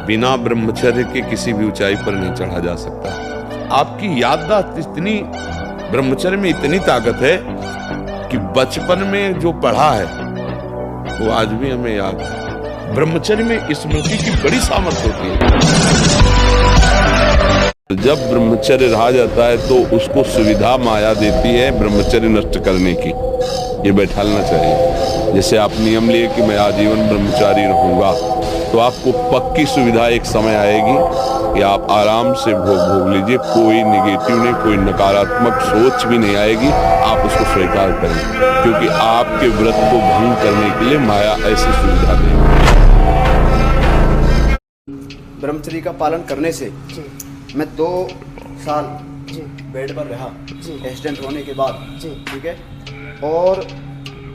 बिना ब्रह्मचर्य के किसी भी ऊंचाई पर नहीं चढ़ा जा सकता। आपकी याददाश्त इतनी, ब्रह्मचर्य में इतनी ताकत है कि बचपन में जो पढ़ा है वो आज भी हमें याद है। ब्रह्मचर्य में स्मृति की बड़ी सामर्थ्य होती है। जब ब्रह्मचर्य रहा जाता है तो उसको सुविधा माया देती है ब्रह्मचर्य नष्ट करने की। ये बैठालना चाहिए। जैसे आप नियम लिए कि मैं आजीवन ब्रह्मचारी रहूंगा, तो आपको पक्की सुविधा एक समय आएगी कि आप आराम से भोग लीजिए। कोई निगेटिव नहीं, कोई नकारात्मक सोच भी नहीं आएगी। आप उसको स्वीकार करें, क्योंकि आपके व्रत को भंग करने के लिए माया ऐसी सुविधा देगी। ब्रह्मचर्य का पालन करने से मैं 2 साल बेड पर रहा एक्सीडेंट होने के बाद, ठीक है, और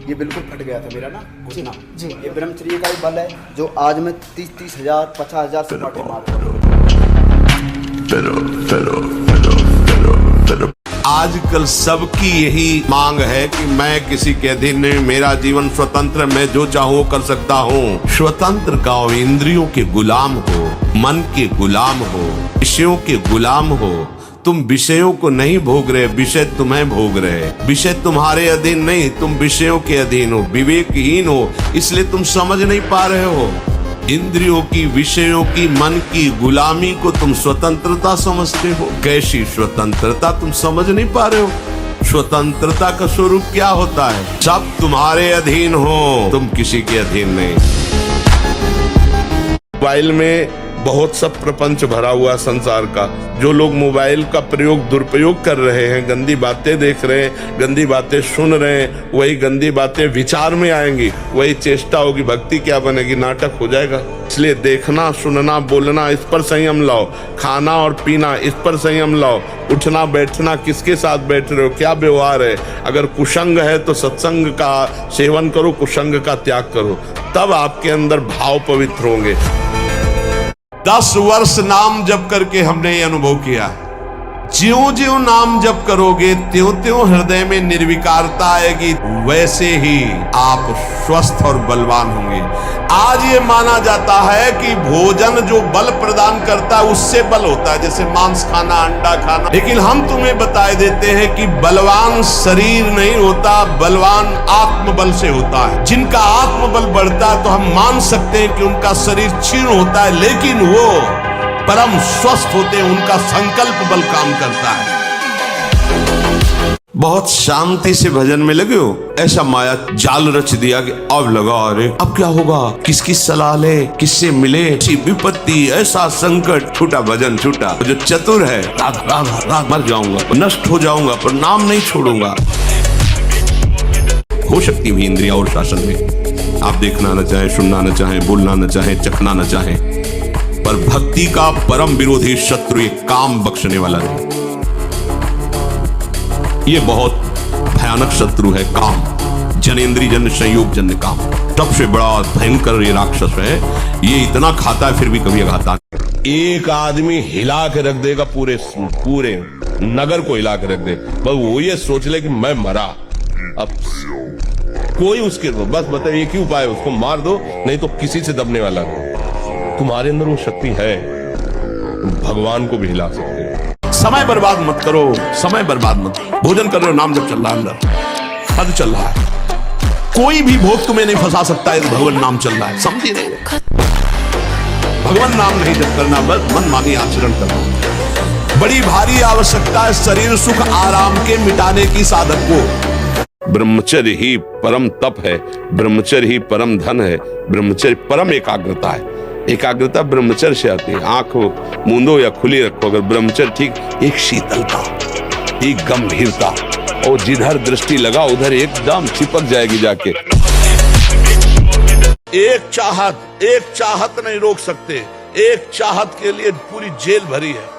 ये बिल्कुल फट गया था मेरा ना घुटना। ये ब्रह्मचर्य का ही बल है जो आज मैं 30 हजार 50 हजार से पाटे मारता हूँ। आजकल सबकी यही मांग है कि मैं किसी के अधीन नहीं, मेरा जीवन स्वतंत्र, मैं जो चाहूँ कर सकता हूँ। स्वतंत्र का हो, इंद्रियों के गुलाम हो, मन के गुलाम हो, विषयों के गुलाम हो। तुम विषयों को नहीं भोग रहे, विषय तुम्हें भोग रहे। विषय तुम्हारे अधीन नहीं, तुम विषयों के अधीन हो, विवेकहीन हो, इसलिए तुम समझ नहीं पा रहे हो। इंद्रियों की, विषयों की, मन की गुलामी को तुम स्वतंत्रता समझते हो। कैसी स्वतंत्रता, तुम समझ नहीं पा रहे हो। स्वतंत्रता का स्वरूप क्या होता है? सब तुम्हारे अधीन हो, तुम किसी के अधीन नहीं। मोबाइल में बहुत सब प्रपंच भरा हुआ संसार का। जो लोग मोबाइल का प्रयोग, दुरुपयोग कर रहे हैं, गंदी बातें देख रहे हैं, गंदी बातें सुन रहे हैं, वही गंदी बातें विचार में आएंगी, वही चेष्टा होगी, भक्ति क्या बनेगी? नाटक हो जाएगा। इसलिए देखना, सुनना, बोलना, इस पर संयम लाओ। खाना और पीना, इस पर संयम लाओ। उठना बैठना, किसके साथ बैठ रहे हो, क्या व्यवहार है? अगर कुसंग है तो सत्संग का सेवन करो, कुसंग का त्याग करो, तब आपके अंदर भाव पवित्र होंगे। 10 वर्ष नाम जप करके हमने ये अनुभव किया। ज्यों ज्यों नाम जप करोगे त्यों त्यों हृदय में निर्विकारता आएगी, वैसे ही आप स्वस्थ और बलवान होंगे। आज ये माना जाता है कि भोजन जो बल प्रदान करता है उससे बल होता है, जैसे मांस खाना, अंडा खाना। लेकिन हम तुम्हें बताए देते हैं कि बलवान शरीर नहीं होता, बलवान आत्मबल से होता है। जिनका आत्मबल बढ़ता है तो हम मान सकते हैं कि उनका शरीर क्षीण होता है, लेकिन वो परम स्वस्थ होते हैं, उनका संकल्प बल काम करता है। बहुत शांति से भजन में लगे हो, ऐसा माया जाल रच दिया कि अब लगा, अरे अब क्या होगा, किसकी सलाह ले, किससे मिले, ऐसी विपत्ति, ऐसा संकट, छूटा भजन छूटा। जो चतुर है, मर जाऊंगा, नष्ट हो जाऊंगा, पर नाम नहीं छोड़ूंगा। हो सकती भी इंद्रिया और शासन में आप देखना न चाहे, सुनना न चाहे, बोलना न चाहे, चखना न चाहे, पर भक्ति का परम विरोधी शत्रु ये काम बख्शने वाला नहीं। ये बहुत भयानक शत्रु है काम। जनेन्द्रीय जन्य संयोग जन्य काम सबसे बड़ा भयंकर ये राक्षस है। ये इतना खाता है फिर भी कभी खाता नहीं। एक आदमी हिला के रख देगा, पूरे नगर को हिला के रख दे, बस वो ये सोच ले कि मैं मरा। अब कोई उसके बस बताइए क्यों उपाय, उसको मार दो, नहीं तो किसी से दबने वाला नहीं। तुम्हारे अंदर वो शक्ति है, भगवान को भी हिला सकते हो। समय बर्बाद मत करो, समय बर्बाद मत। भोजन कर रहे हो, नाम जब चल रहा है, अंदर हद चल रहा है, कोई भी भोग तुम्हें नहीं फंसा सकता है। भगवान नाम चल रहा है, समझी नहीं? भगवान नाम नहीं जप करना, बस मनमानी आचरण करना। बड़ी भारी आवश्यकता है शरीर सुख आराम के मिटाने की साधक को। ब्रह्मचर्य ही परम तप है, ब्रह्मचर्य ही परम धन है, ब्रह्मचर्य परम एकाग्रता है। एकाग्रता ब्रह्मचर्य से आती है। आंख मूंदो या खुली रखो, अगर ब्रह्मचर्य ठीक, एक शीतलता, एक गंभीरता, और जिधर दृष्टि लगा उधर एकदम चिपक जाएगी जाके। एक चाहत नहीं रोक सकते। एक चाहत के लिए पूरी जेल भरी है।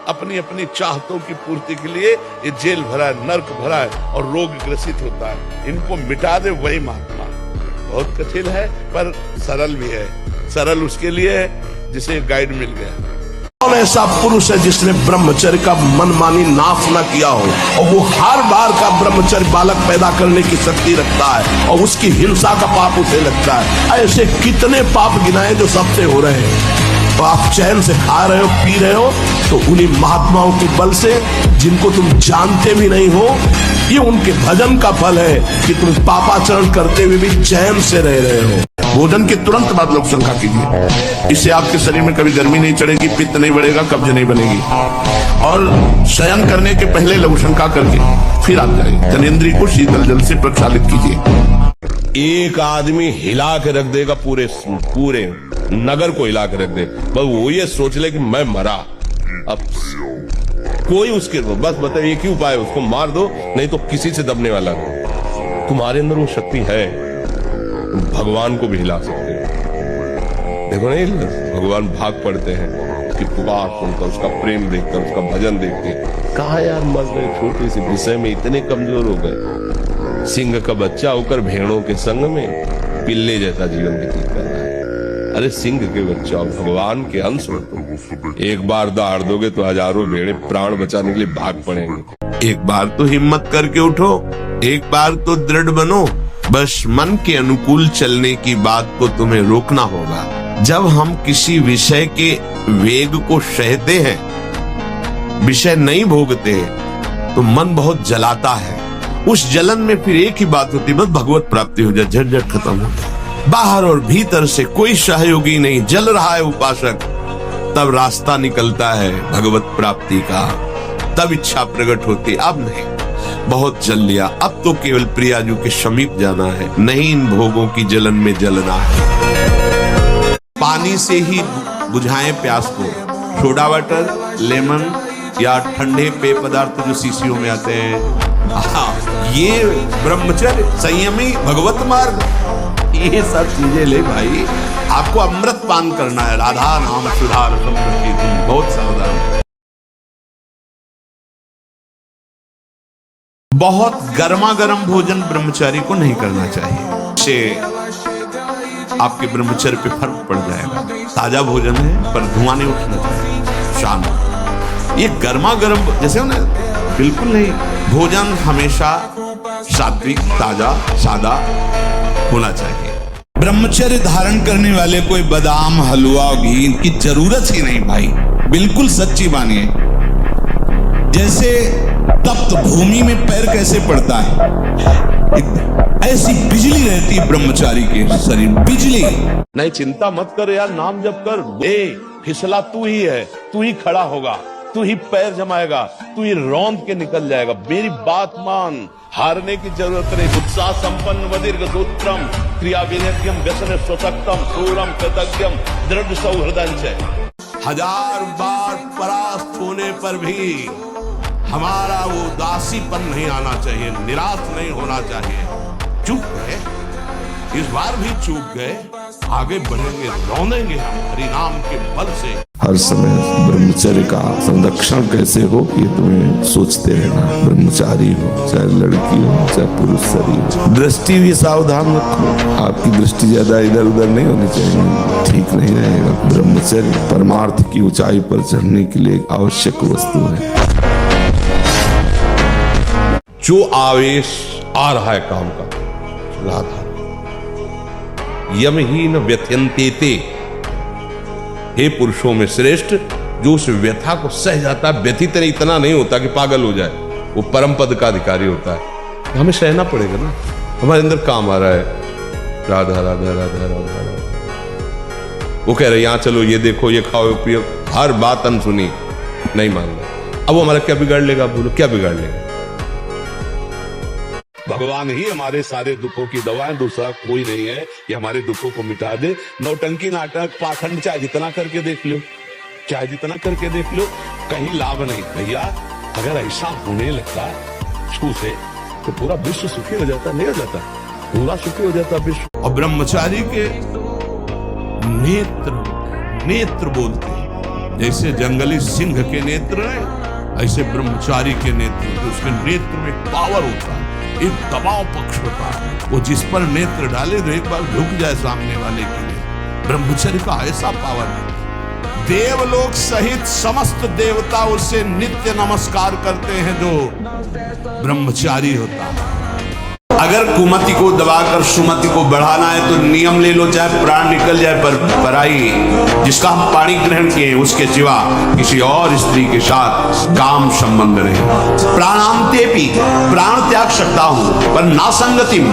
अपनी अपनी चाहतों की पूर्ति के लिए ये जेल भरा है, नर्क भरा है और रोग ग्रसित होता है। इनको मिटा दे वही महात्मा। बहुत कठिन है पर सरल भी है। सरल उसके लिए है जिसे गाइड मिल गया। कौन ऐसा पुरुष है जिसने ब्रह्मचर्य का मनमानी नाश न किया हो, और वो हर बार का ब्रह्मचर्य बालक पैदा करने की शक्ति रखता है और उसकी हिंसा का पाप उसे लगता है। ऐसे कितने पाप गिनाए जो सबसे हो रहे हैं। और आप चैन से खा रहे हो, पी रहे हो, तो उन्हीं महात्माओं के बल से, जिनको तुम जानते भी नहीं हो, ये उनके भजन का फल है कि तुम पापाचरण करते हुए भी चैन से रह रहे हो। भोजन के तुरंत बाद लघु शंका कीजिए, इससे आपके शरीर में कभी गर्मी नहीं चढ़ेगी, पित्त नहीं बढ़ेगा, कब्ज नहीं बनेगी। और शयन करने के पहले लघु शंका करके फिर आप जाइए, जनेंद्रिय को शीतल जल से प्रक्षालित कीजिए। एक आदमी हिला के रख देगा, पूरे पूरे नगर को हिला के रख दे, बस वो ये सोच ले कि मैं मरा। अब कोई उसके बस बताए एक ही उपाय, उसको मार दो, नहीं तो किसी से दबने वाला नहीं। तुम्हारे अंदर वो शक्ति है, भगवान को भी हिला सकते हो। देखो नहीं, भगवान भाग पड़ते हैं उसकी पुकार सुनकर, उसका प्रेम देखकर, उसका भजन देख के। कहा यार मर गए, छोटे से विषय में इतने कमजोर हो गए। सिंह का बच्चा होकर भेड़ों के संग में पिल्ले जैसा जीवन व्यतीत कर रहा है। अरे सिंह के बच्चा और भगवान के अंश हो तुम, एक बार दहाड़ दोगे तो हजारों भेड़े प्राण बचाने के लिए भाग पड़ेंगे। एक बार तो हिम्मत करके उठो, एक बार तो दृढ़ बनो। बस मन के अनुकूल चलने की बात को तुम्हें रोकना होगा। जब हम किसी विषय के वेग को सहते हैं, विषय नहीं भोगते, तो मन बहुत जलाता है। उस जलन में फिर एक ही बात होती, बस भगवत प्राप्ति हो जाए, झंझट खत्म हो जाए। बाहर और भीतर से कोई सहयोगी नहीं, जल रहा है उपासक, तब रास्ता निकलता है भगवत प्राप्ति का, तब इच्छा प्रकट होती। अब नहीं, बहुत जल लिया, अब तो केवल प्रियाजू के समीप जाना है, नहीं इन भोगों की जलन में जलना है। पानी से ही बुझाएं प्यास को, सोडा वाटर, लेमन या ठंडे पेय पदार्थ जो शीशियों में आते हैं, ये ब्रह्मचर्य, संयमी, भगवत मार्ग, ये सब चीजें ले भाई। आपको अमृत पान करना है, राधा नाम सुधार समृद्धि, बहुत सावधान। बहुत गर्मा गर्म भोजन ब्रह्मचारी को नहीं करना चाहिए, इससे आपके ब्रह्मचर्य पे फर्क पड़ जाएगा। ताजा भोजन है पर धुआं नहीं उठना चाहिए, शांत। ये गर्मा गर्म जैसे हो ना, बिल्कुल नहीं। भोजन हमेशा सात्विक, ताजा, सादा होना चाहिए। ब्रह्मचर्य धारण करने वाले कोई बादाम, हलवा, घी की जरूरत ही नहीं भाई, बिल्कुल सच्ची मानिए। जैसे तप्त भूमि में पैर कैसे पड़ता है, ऐसी बिजली रहती है ब्रह्मचारी के शरीर, बिजली। नहीं, चिंता मत कर यार, नाम जप कर। फिसला तू ही है, तू ही खड़ा होगा, तू ही पैर जमाएगा, तू ही रौंद के निकल जाएगा। मेरी बात मान, हारने की जरूरत नहीं। उत्साह संपन्न वदीर्घ सूत्रम क्रिया विनेत्यम व्यसन स्वशक्तम सूरम कृतज्ञम दृढ़ सौहृदंच। हजार बार परास्त होने पर भी हमारा वो दासीपन नहीं आना चाहिए, निराश नहीं होना चाहिए। चूक गए, इस बार भी चूक गए, आगे बढ़ेंगे, रौनेंगे हम हरि नाम के बल से। हर समय ब्रह्मचर्य का संरक्षण कैसे हो, ये तुम्हें सोचते रहना। ब्रह्मचारी हो, चाहे लड़की हो, चाहे पुरुष शरीर हो, दृष्टि भी सावधान रखो। आपकी दृष्टि ज्यादा इधर उधर नहीं होनी चाहिए, ठीक नहीं रहेगा। ब्रह्मचर्य परमार्थ की ऊंचाई पर चढ़ने के लिए आवश्यक वस्तु है। जो आवेश आ रहा है काम का, राधा यमहीन व्यथयन्ते, हे पुरुषों में श्रेष्ठ, जो उस व्यथा को सह जाता है, व्यथित इतना नहीं होता कि पागल हो जाए, वो परम पद का अधिकारी होता है। हमें सहना पड़ेगा ना, हमारे अंदर काम आ रहा है, राधा राधा राधा राधा राधा। वो कह रहे यहाँ चलो, ये देखो, ये खाओ, पियो, हर बात अनसुनी, नहीं मान रहे। अब वो हमारा क्या बिगाड़ लेगा? बोलो क्या बिगाड़ लेगा? भगवान ही हमारे सारे दुखों की दवा है, दूसरा कोई नहीं है कि हमारे दुखों को मिटा दे। नौटंकी, नाटक, पाखंड चाहे जितना करके देख लो, चाहे जितना करके देख लो, कहीं लाभ नहीं। भैया अगर ऐसा होने लगता छू से, तो पूरा विश्व सुखी हो जाता, नहीं हो जाता? पूरा सुखी हो जाता विश्व। और ब्रह्मचारी के नेत्र बोलते हैं, जैसे जंगली सिंह के नेत्र है, ऐसे ब्रह्मचारी के नेत्र, उसके नेत्र में पावर होता है, एक दबाव पक्ष होता है। वो जिस पर नेत्र डाले तो एक बार झुक जाए सामने वाले के लिए। ब्रह्मचर्य का ऐसा पावर है, देवलोक सहित समस्त देवता उससे नित्य नमस्कार करते हैं जो ब्रह्मचारी होता है। अगर कुमति को दबाकर सुमति को बढ़ाना है तो नियम ले लो, चाहे प्राण निकल जाए पर पराई जिसका हम पाणी ग्रहण किए हैं उसके सिवा किसी और स्त्री के साथ काम संबंध नहीं। प्राणांते भी प्राण त्याग सकता हूं पर ना संगतिम,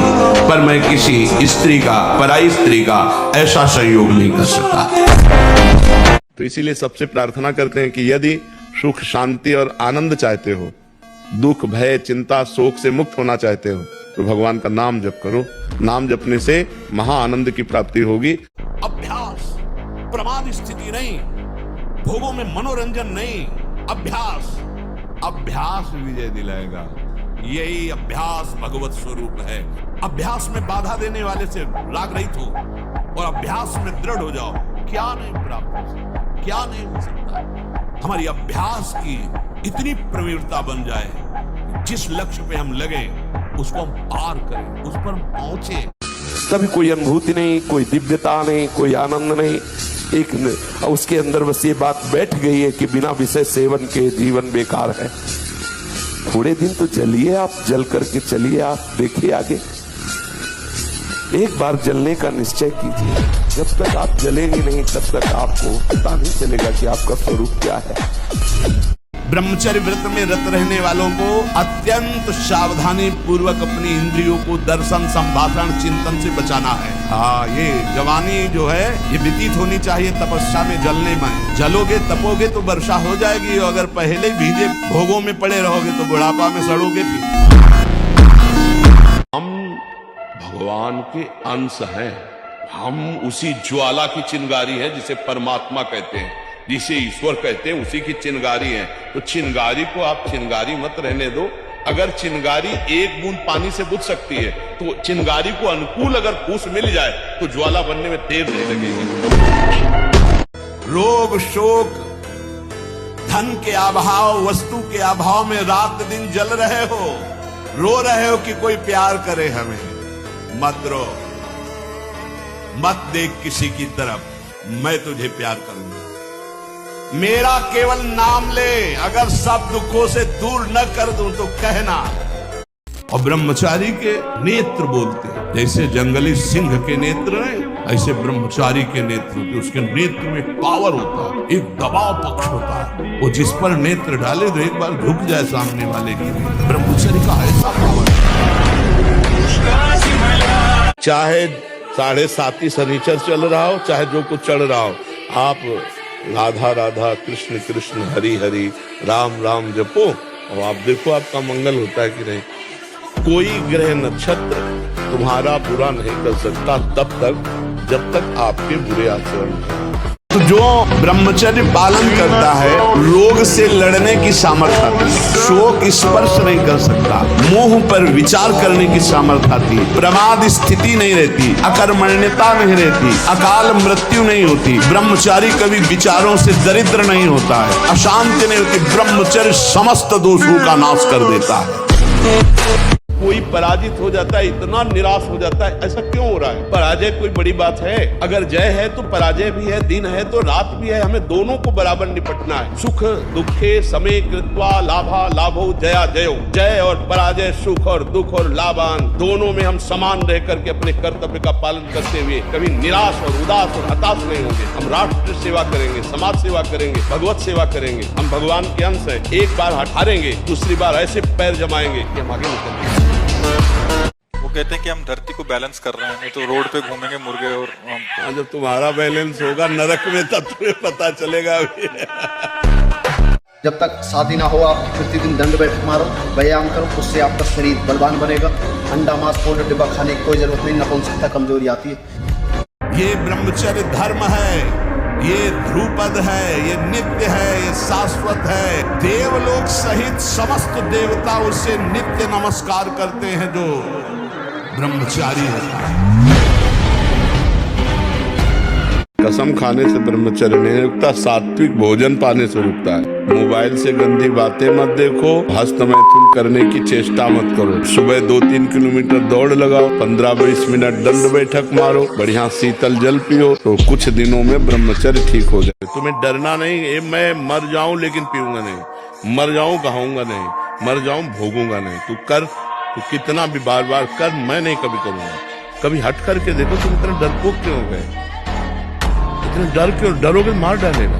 पर मैं किसी स्त्री का, पराई स्त्री का ऐसा संयोग नहीं कर सकता। तो इसीलिए सबसे प्रार्थना करते हैं कि यदि सुख शांति और आनंद चाहते हो, दुख भय चिंता शोक से मुक्त होना चाहते हो, तो भगवान का नाम जप करो। नाम जपने से महा आनंद की प्राप्ति होगी। अभ्यास प्रमाद स्थिति नहीं, भोगों में मनोरंजन नहीं, अभ्यास अभ्यास विजय दिलाएगा। यही अभ्यास भगवत स्वरूप है। अभ्यास में बाधा देने वाले से राग रहित हो और अभ्यास में दृढ़ हो जाओ। क्या नहीं प्राप्त हो सकता, क्या नहीं हो सकता। हमारी अभ्यास की इतनी प्रवीणता बन जाए, जिस लक्ष्य पे हम लगे उसको हम पार करें, उस पर हम पहुंचे। कभी कोई अनुभूति नहीं, कोई दिव्यता नहीं, कोई आनंद नहीं, एक उसके अंदर बस ये बात बैठ गई है कि बिना विषय सेवन के जीवन बेकार है। थोड़े दिन तो चलिए, आप जल करके चलिए, आप देखिए आगे। एक बार जलने का निश्चय कीजिए। जब तक आप जलेंगे नहीं तब तक आपको पता नहीं चलेगा कि आपका स्वरूप क्या है। ब्रह्मचर्य व्रत में रत रहने वालों को अत्यंत सावधानी पूर्वक अपनी इंद्रियों को दर्शन संभाषण चिंतन से बचाना है। हाँ, ये जवानी जो है ये व्यतीत होनी चाहिए तपस्या में, जलने में। जलोगे तपोगे तो वर्षा हो जाएगी, और अगर पहले भीजे भोगों में पड़े रहोगे तो बुढ़ापा में सड़ोगे फिर। हम भगवान के अंश हैं, हम उसी ज्वाला की चिंगारी है जिसे परमात्मा कहते हैं, जिसे ईश्वर कहते हैं, उसी की चिंगारी है। तो चिंगारी को आप चिंगारी मत रहने दो। अगर चिंगारी एक बूंद पानी से बुझ सकती है तो चिंगारी को अनुकूल अगर फूस मिल जाए तो ज्वाला बनने में देर नहीं लगेगी। रोग शोक धन के अभाव वस्तु के अभाव में रात दिन जल रहे हो, रो रहे हो कि कोई प्यार करे हमें, मत रो, मत देख किसी की तरफ, मैं तुझे प्यार करूंगा। मेरा केवल नाम ले, अगर सब दुखों से दूर न कर दूं तो कहना। और ब्रह्मचारी के नेत्र बोलते हैं, जैसे जंगली सिंह के नेत्र हैं ऐसे ब्रह्मचारी के नेत्र होते। उसके नेत्र में पावर होता है, एक दबाव पक्ष होता है। वो जिस पर नेत्र डाले तो एक बार झुक जाए सामने वाले की। ब्रह्मचारी का ऐसा पावर। चाहे 7.5 शनिचर चल रहा हो, चाहे जो कुछ चल रहा हो, आप राधा राधा कृष्ण कृष्ण हरि हरि राम राम जपो और आप देखो आपका मंगल होता है कि नहीं। कोई ग्रह नक्षत्र तुम्हारा बुरा नहीं कर सकता तब तक जब तक आपके बुरे आचरण। तो जो ब्रह्मचर्य पालन करता है रोग से लड़ने की सामर्थ्य आती है, शोक स्पर्श नहीं कर सकता, मोह पर विचार करने की सामर्थ्य आती है, प्रमाद स्थिति नहीं रहती, अकर्मण्यता नहीं रहती, अकाल मृत्यु नहीं होती। ब्रह्मचारी कभी विचारों से दरिद्र नहीं होता है, अशांति नहीं होती। ब्रह्मचर्य समस्त दोषों का नाश कर देता है। कोई पराजित हो जाता है, इतना निराश हो जाता है, ऐसा क्यों हो रहा है? पराजय कोई बड़ी बात है? अगर जय है तो पराजय भी है, दिन है तो रात भी है, हमें दोनों को बराबर निपटना है। सुख दुखे समे कृत्वा लाभा लाभो जया जयो। जय और पराजय, सुख और दुख और लाभान, दोनों में हम समान रह करके अपने कर्तव्य का पालन करते हुए कभी निराश और उदास और हताश नहीं होंगे। हम राष्ट्र सेवा करेंगे, समाज सेवा करेंगे, भगवत सेवा करेंगे। हम भगवान के अंश हैं। एक बार हारेंगे, दूसरी बार ऐसे पैर जमाएंगे कि हम आगे निकलेंगे। वो कहते हैं कि हम धरती को बैलेंस कर रहे हैं, नहीं तो रोड पे घूमेंगे मुर्गे। और जब तुम्हारा बैलेंस होगा नरक में तब तुम्हें पता चलेगा। जब तक शादी ना हो आप प्रतिदिन दंड बैठक मारो, व्यायाम करो, उससे आपका शरीर बलवान बनेगा। अंडा मांस पाउडर डिब्बा खाने की कोई जरूरत नहीं, नपुंसकता कमजोरी आती है। ये ब्रह्मचर्य धर्म है, ये ध्रुपद है, ये नित्य है, ये शाश्वत है। देवलोक सहित समस्त देवता उससे नित्य नमस्कार करते हैं जो ब्रह्मचारी होता है। कसम खाने से ब्रह्मचर्य नहीं रुकता, सात्विक भोजन पाने से रुकता है। मोबाइल से गंदी बातें मत देखो, हस्त मैथुन करने की चेष्टा मत करो। सुबह 2-3 किलोमीटर दौड़ लगाओ, 15-20 मिनट दंड बैठक मारो, बढ़िया शीतल जल पियो, तो कुछ दिनों में ब्रह्मचर्य ठीक हो जाए। तुम्हें डरना नहीं, मैं मर जाऊं लेकिन पीऊंगा नहीं, मर जाऊं कहूंगा नहीं, मर जाऊं भोगूंगा नहीं। तू कर, तो कितना भी बार बार कर, मैं नहीं कभी करूंगा। कभी हट करके देखो, तुम इतना डरपोक क्यों हो गए? इतना डर क्यों? डरोगे मार डालेगा।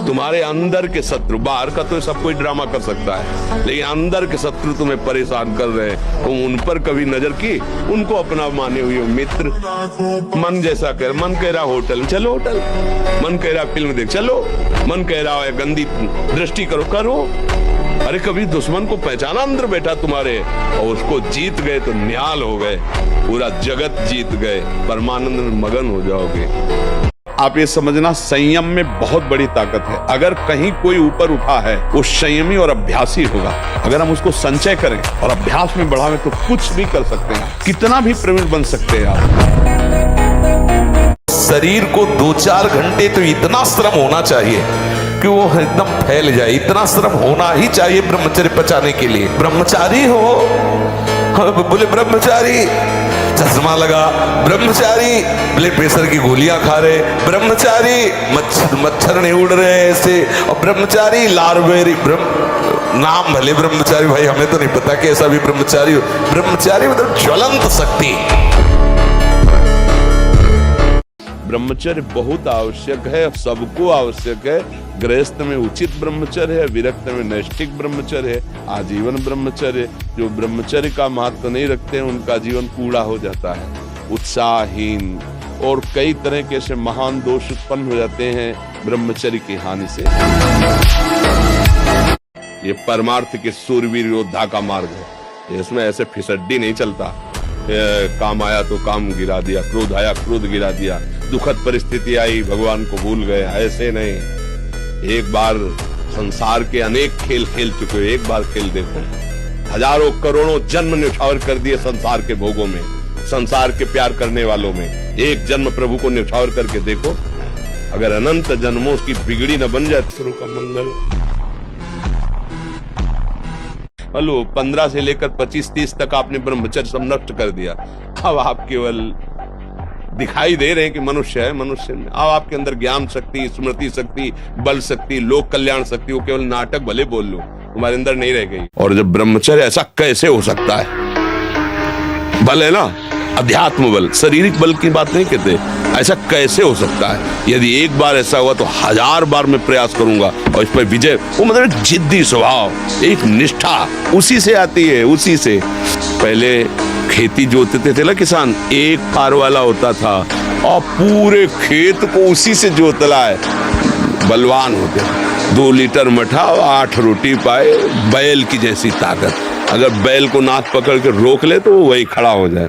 तुम्हारे अंदर के शत्रु, बाहर का तो सब कोई ड्रामा कर सकता है, लेकिन अंदर के शत्रु तुम्हें परेशान कर रहे हैं। तुम उन पर कभी नजर की, उनको अपना माने हुए मित्र। मन जैसा कर, मन कह रहा होटल चलो होटल, मन कह रहा फिल्म देख चलो, मन कह रहा है गंदी दृष्टि करो करो। अरे कभी दुश्मन को पहचाना अंदर बैठा तुम्हारे, और उसको जीत गए तो निहाल हो गए, पूरा जगत जीत गए, परमानंद में मगन हो जाओगे। आप ये समझना, संयम में बहुत बड़ी ताकत है। अगर कहीं कोई ऊपर उठा है, वो संयमी और अभ्यासी होगा। अगर हम उसको संचय करें और अभ्यास में बढ़ावें तो कुछ भी कर सकते हैं, कितना भी प्रवीण बन सकते हैं आप। शरीर को 2-4 घंटे तो इतना श्रम होना चाहिए कि वो एकदम फैल जाए, इतना श्रम होना ही चाहिए ब्रह्मचर्य पचाने के लिए। ब्रह्मचारी हो, बोले ब्रह्मचारी चश्मा लगा, ब्रह्मचारी ब्लड प्रेशर की गोलियां खा रहे, ब्रह्मचारी मच्छर नहीं उड़ रहे ऐसे, और ब्रह्मचारी लारवेरी नाम भले ब्रह्मचारी, भाई हमें तो नहीं पता कि ऐसा भी ब्रह्मचारी हो। ब्रह्मचारी मतलब ज्वलंत शक्ति। ब्रह्मचर्य बहुत आवश्यक है, सबको आवश्यक है। गृहस्थ में उचित ब्रह्मचर्य है, विरक्त में नैष्ठिक ब्रह्मचर्य है, आजीवन ब्रह्मचर्य। जो ब्रह्मचर्य का महत्व नहीं रखते हैं उनका जीवन कूड़ा हो जाता है, उत्साहहीन, और कई तरह के ऐसे महान दोष उत्पन्न हो जाते हैं ब्रह्मचर्य की हानि से। ये परमार्थ के सूरवीर योद्धा का मार्ग है, इसमें ऐसे फिसड्डी नहीं चलता। काम आया तो काम गिरा दिया, क्रोध आया क्रोध गिरा दिया, दुखद परिस्थिति आई भगवान को भूल गए, ऐसे नहीं। एक बार संसार के अनेक खेल खेल चुके हो, एक बार खेल देखो। हजारों करोड़ों जन्म न्यौछावर कर दिए संसार के भोगों में, संसार के प्यार करने वालों में। एक जन्म प्रभु को न्यौछावर करके देखो, अगर अनंत जन्मों की बिगड़ी न बन जाए तो का मंगल। हेलो, 15 से लेकर 25-30 तक आपने ब्रह्मचर्य सब नष्ट कर दिया। अब आप केवल दिखाई दे रहे हैं कि मनुष्य है, मनुष्य में अब आपके अंदर ज्ञान शक्ति, स्मृति शक्ति, बल शक्ति, लोक कल्याण शक्ति, वो केवल नाटक भले बोल लो, तुम्हारे अंदर नहीं रह गई। और जब ब्रह्मचर्य, ऐसा कैसे हो सकता है? बल है ना, अध्यात्म बल, शारीरिक बल की बात नहीं कहते, ऐसा कैसे हो सकता है? यदि एक बार ऐसा हुआ तो 1000 बार मैं प्रयास करूंगा और इस पर विजय। वो मतलब जिद्दी स्वभाव, एक निष्ठा उसी से आती है, उसी से। पहले खेती जोतते थे ना किसान, एक फार वाला होता था और पूरे खेत को उसी से जोतला है, बलवान होते। 2 लीटर मठा और 8 रोटी पाए, बैल की जैसी ताकत। अगर बैल को नाक पकड़ के रोक ले तो वही खड़ा हो जाए।